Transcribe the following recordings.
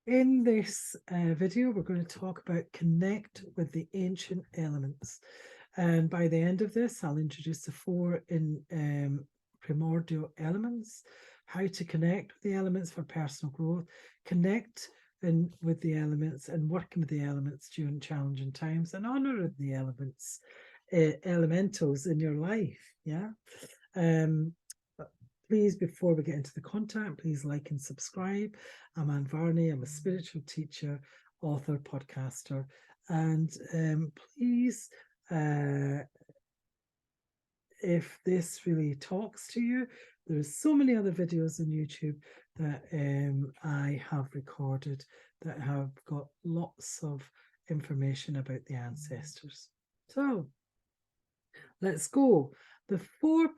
In this video, we're going to talk about connect with the ancient elements. And by the end of this, I'll introduce the four primordial elements, how to connect with the elements for personal growth, connect with the elements and working with the elements during challenging times, and honor the elements, elementals in your life. Yeah. Please, before we get into the content, please like and subscribe. I'm Varney. I'm a spiritual teacher, author, podcaster. And please, if this really talks to you, there's so many other videos on YouTube that I have recorded that have got lots of information about the ancestors. So let's go. The four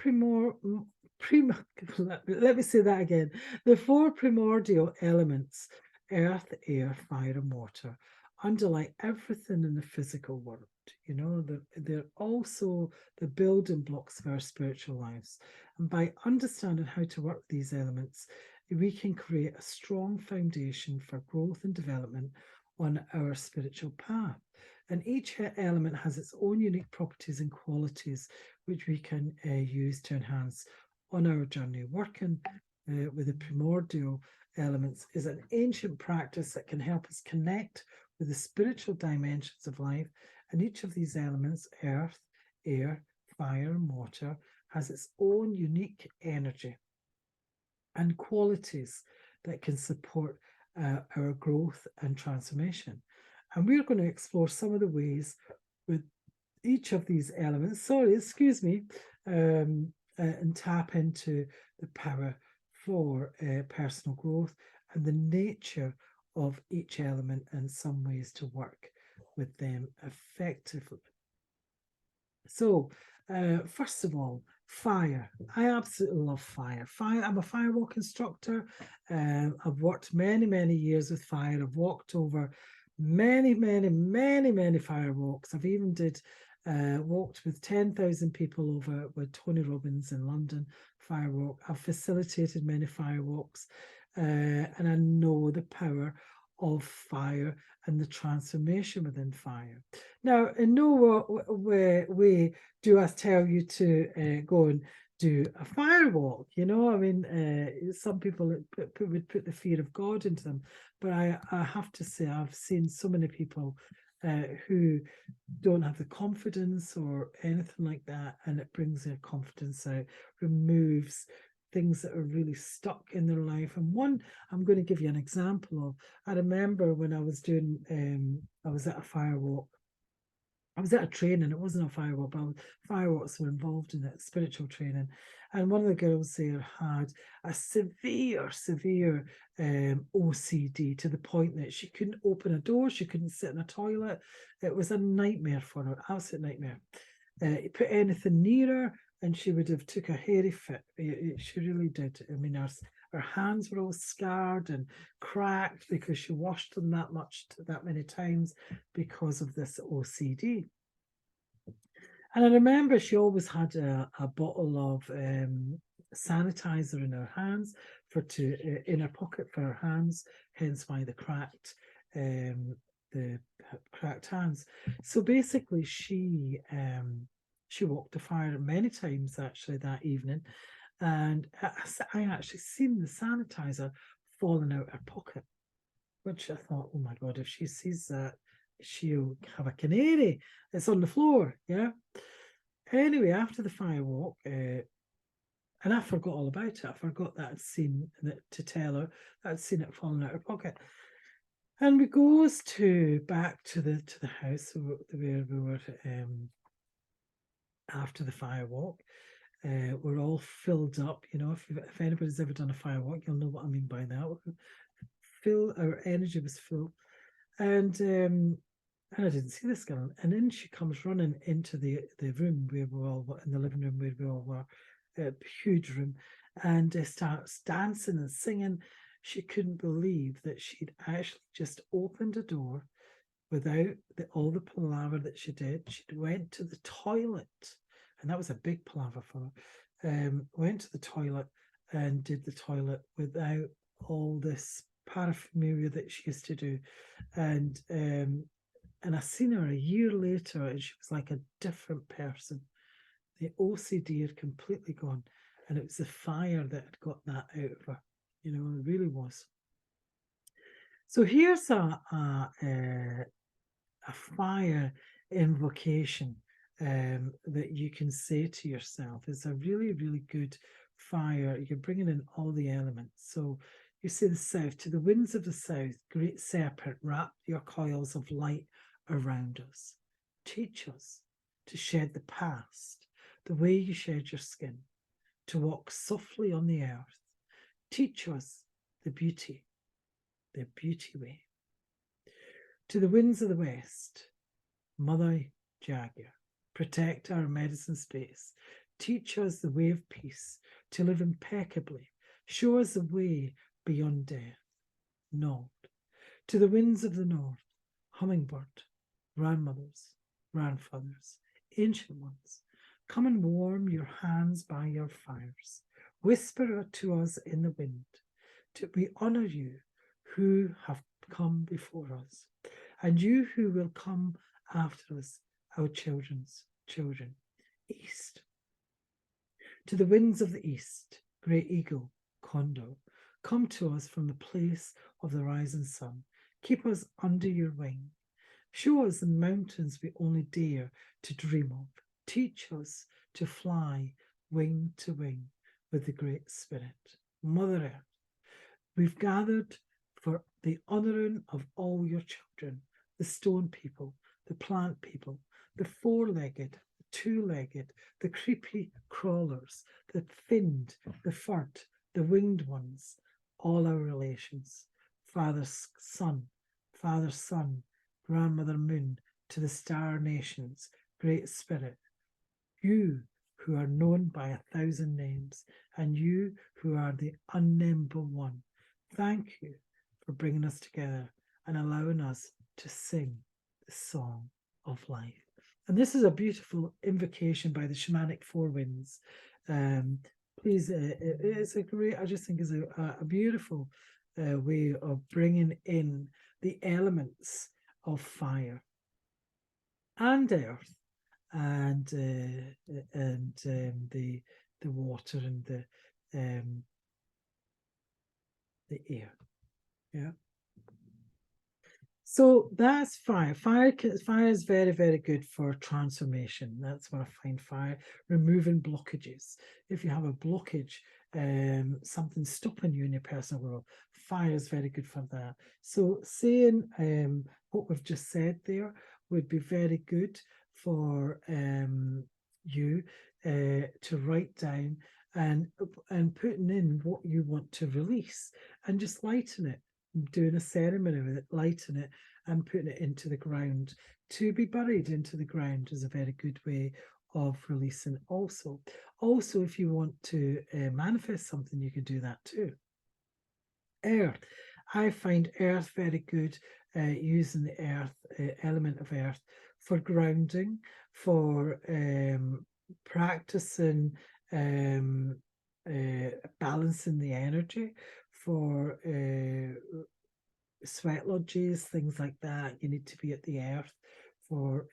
let me say that again. The four primordial elements, earth, air, fire, and water, underlie everything in the physical world. You know, they're also the building blocks of our spiritual lives. And by understanding how to work with these elements, we can create a strong foundation for growth and development on our spiritual path. And each element has its own unique properties and qualities, which we can use to enhance on our journey. Working with the primordial elements is an ancient practice that can help us connect with the spiritual dimensions of life. And each of these elements, earth, air, fire, and water, has its own unique energy and qualities that can support our growth and transformation. And we're going to explore some of the ways with each of these elements, and tap into the power for personal growth and the nature of each element and some ways to work with them effectively. So, first of all, fire. I absolutely love fire. I'm a firewalk instructor. I've worked many years with fire. I've walked over many firewalks. I've even walked with 10,000 people over with Tony Robbins in London firewalk. I've facilitated many firewalks, and I know the power of fire and the transformation within fire. Now, in no way do I tell you to go and do a firewalk. You know, I mean, some people would put the fear of God into them, but I have to say I've seen so many people who don't have the confidence or anything like that, and it brings their confidence out, removes things that are really stuck in their life. And one I'm going to give you an example of. I remember when I was I was at a firewalk. I was at a training. It wasn't a firewalk, but firewalks were involved in it, spiritual training. And one of the girls there had a severe OCD, to the point that she couldn't open a door, she couldn't sit in a toilet. It was a nightmare for her, absolute nightmare. You put anything near her, and she would have took a hairy fit. She really did. I mean, her hands were all scarred and cracked because she washed them that many times because of this OCD. And I remember she always had a bottle of sanitizer in her hands in her pocket for her hands, hence why the cracked hands. So basically, she walked the fire many times actually that evening, and I actually seen the sanitizer falling out her pocket, which I thought, oh my God, if she sees that, she'll have a canary. It's on the floor, yeah. Anyway, after the firewalk, and I forgot all about it. I forgot that I'd seen that to tell her that I'd seen it falling out of her pocket. And we goes back to the house where we were after the firewalk. We're all filled up. You know, if anybody's ever done a firewalk, you'll know what I mean by that. Our energy was full, and I didn't see this girl. And then she comes running into the room where we all were, in the living room where we all were, a huge room, and starts dancing and singing. She couldn't believe that she'd actually just opened a door without all the palaver that she did. She went to the toilet, and that was a big palaver for her. Went to the toilet and did the toilet without all this paraphernalia that she used to do, and I seen her a year later, and she was like a different person. The OCD had completely gone, and it was the fire that had got that out of her. You know, it really was. So here's a fire invocation that you can say to yourself. It's a really, really good fire. You're bringing in all the elements. So you say the south, to the winds of the south, great serpent, wrap your coils of light around us. Teach us to shed the past, the way you shed your skin, to walk softly on the earth. Teach us the beauty way. To the winds of the west, Mother Jaguar, protect our medicine space. Teach us the way of peace, to live impeccably. Show us the way beyond death. Nod. To the winds of the north, hummingbird, grandmothers, grandfathers, ancient ones, come and warm your hands by your fires. Whisper to us in the wind, we honour you who have come before us, and you who will come after us, our children's children. East. To the winds of the east, great eagle, condor, come to us from the place of the rising sun. Keep us under your wing. Show us the mountains we only dare to dream of. Teach us to fly wing to wing with the Great Spirit. Mother Earth, we've gathered for the honouring of all your children, the stone people, the plant people, the four-legged, the two-legged, the creepy crawlers, the finned, the furred, the winged ones, all our relations. Father Sun, Grandmother Moon, to the star nations, Great Spirit, you who are known by 1,000 names, and you who are the unnameable one, thank you for bringing us together and allowing us to sing the song of life. And this is a beautiful invocation by the Shamanic Four Winds. Please, it's a great, I just think is a beautiful way of bringing in the elements of fire and earth and the water and the air. Yeah. So that's fire. Fire is very, very good for transformation. That's what I find fire, removing blockages. If you have a blockage, something stopping you in your personal world, fire is very good for that. So saying what we've just said there would be very good for you to write down and putting in what you want to release and just lighten it. Doing a ceremony with it, lighting it and putting it into the ground. To be buried into the ground is a very good way of releasing also. Also, if you want to manifest something, you can do that too. Earth. I find earth very good, using the earth, element of earth, for grounding, for practicing balancing the energy, for sweat lodges, things like that. You need to be at the earth for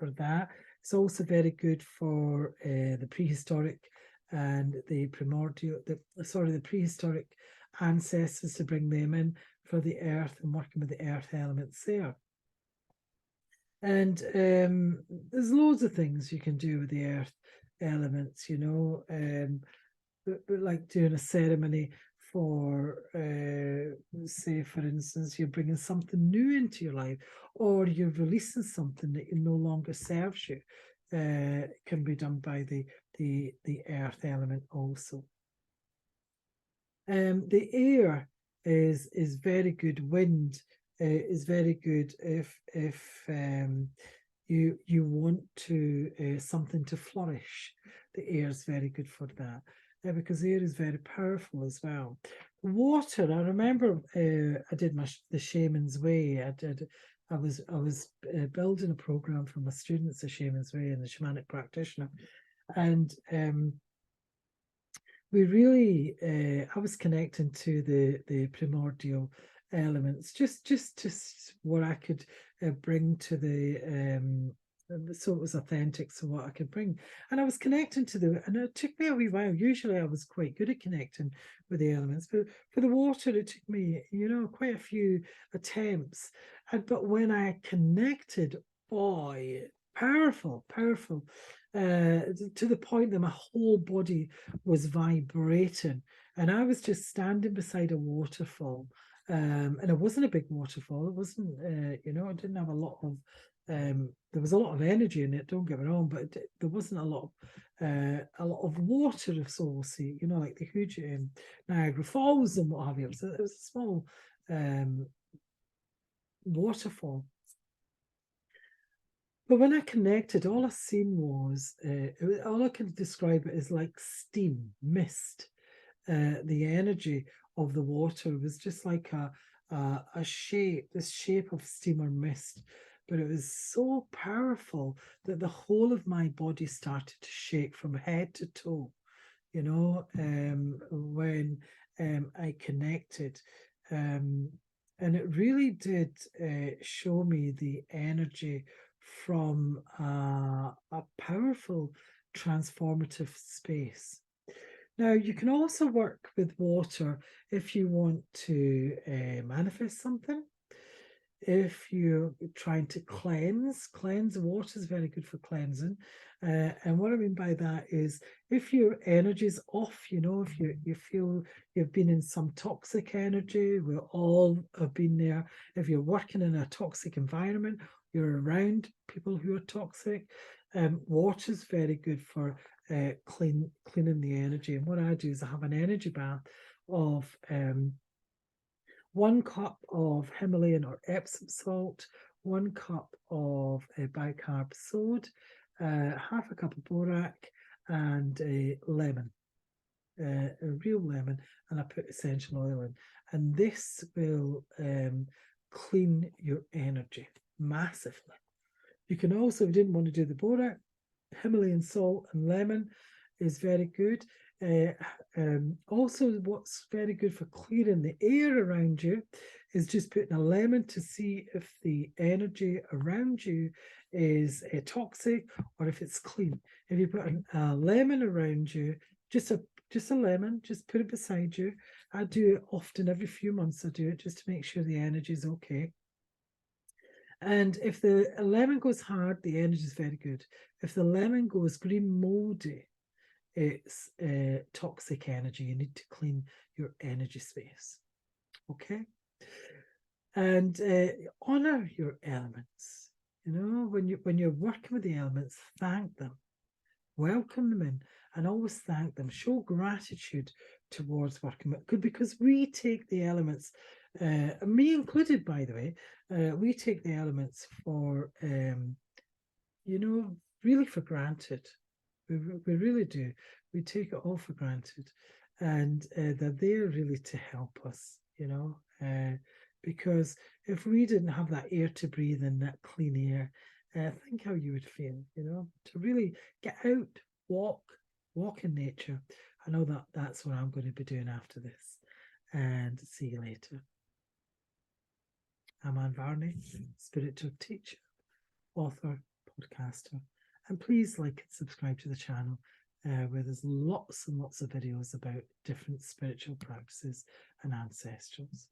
that. It's also very good for the prehistoric and the primordial, the prehistoric ancestors, to bring them in for the earth and working with the earth elements there. And there's loads of things you can do with the earth elements, you know, but like doing a ceremony for, say, for instance, you're bringing something new into your life, or you're releasing something that no longer serves you. Can be done by the earth element also. The air is very good. Wind is very good if you want to something to flourish. The air is very good for that. Because air is very powerful as well. Water, I remember I did the Shaman's Way. I was building a program for my students, the Shaman's Way and the Shamanic Practitioner, and we really, I was connecting to the primordial elements, just what I could bring to so it was authentic, so what I could bring, and I was connecting to and it took me a wee while. Usually I was quite good at connecting with the elements, but for the water it took me, quite a few attempts, but when I connected, boy, powerful, to the point that my whole body was vibrating, and I was just standing beside a waterfall, and it wasn't a big waterfall. It wasn't, it didn't have a lot of. There was a lot of energy in it. Don't get me wrong, but there wasn't a lot of water. So we'll see, like the huge Niagara Falls and what have you. It was a small waterfall. But when I connected, all I seen was, all I can describe it as like steam, mist. The energy of the water was just like a shape, this shape of steam or mist. But it was so powerful that the whole of my body started to shake from head to toe, when I connected. And it really did show me the energy from a powerful transformative space. Now, you can also work with water if you want to manifest something. If you're trying to cleanse water is very good for cleansing. And what I mean by that is if your energy's off, if you feel you've been in some toxic energy, we all have been there. If you're working in a toxic environment, you're around people who are toxic, water's very good for cleaning the energy. And what I do is I have an energy bath of 1 cup of Himalayan or Epsom salt, 1 cup of bicarb soda, half a cup of borax, and a lemon, a real lemon, and I put essential oil in. And this will clean your energy massively. You can also, if you didn't want to do the borax, Himalayan salt and lemon is very good. Also, what's very good for clearing the air around you is just putting a lemon to see if the energy around you is toxic or if it's clean. If you put a lemon around you, just a lemon, just put it beside you. I do it often, every few months I do it just to make sure the energy is okay. And if the lemon goes hard, the energy is very good. If the lemon goes green moldy, it's toxic energy. You need to clean your energy space. Okay. And honor your elements. When you're working with the elements, thank them, welcome them in, and always thank them. Show gratitude towards working with, because we take the elements, me included, by the way, we take the elements for really for granted. We really do. We take it all for granted, and they're there really to help us, because if we didn't have that air to breathe and that clean air, think how you would feel, to really get out, walk in nature. I know that's what I'm going to be doing after this, and see you later. I'm Varney, spiritual teacher, author, podcaster, and please like and subscribe to the channel, where there's lots and lots of videos about different spiritual practices and ancestrals.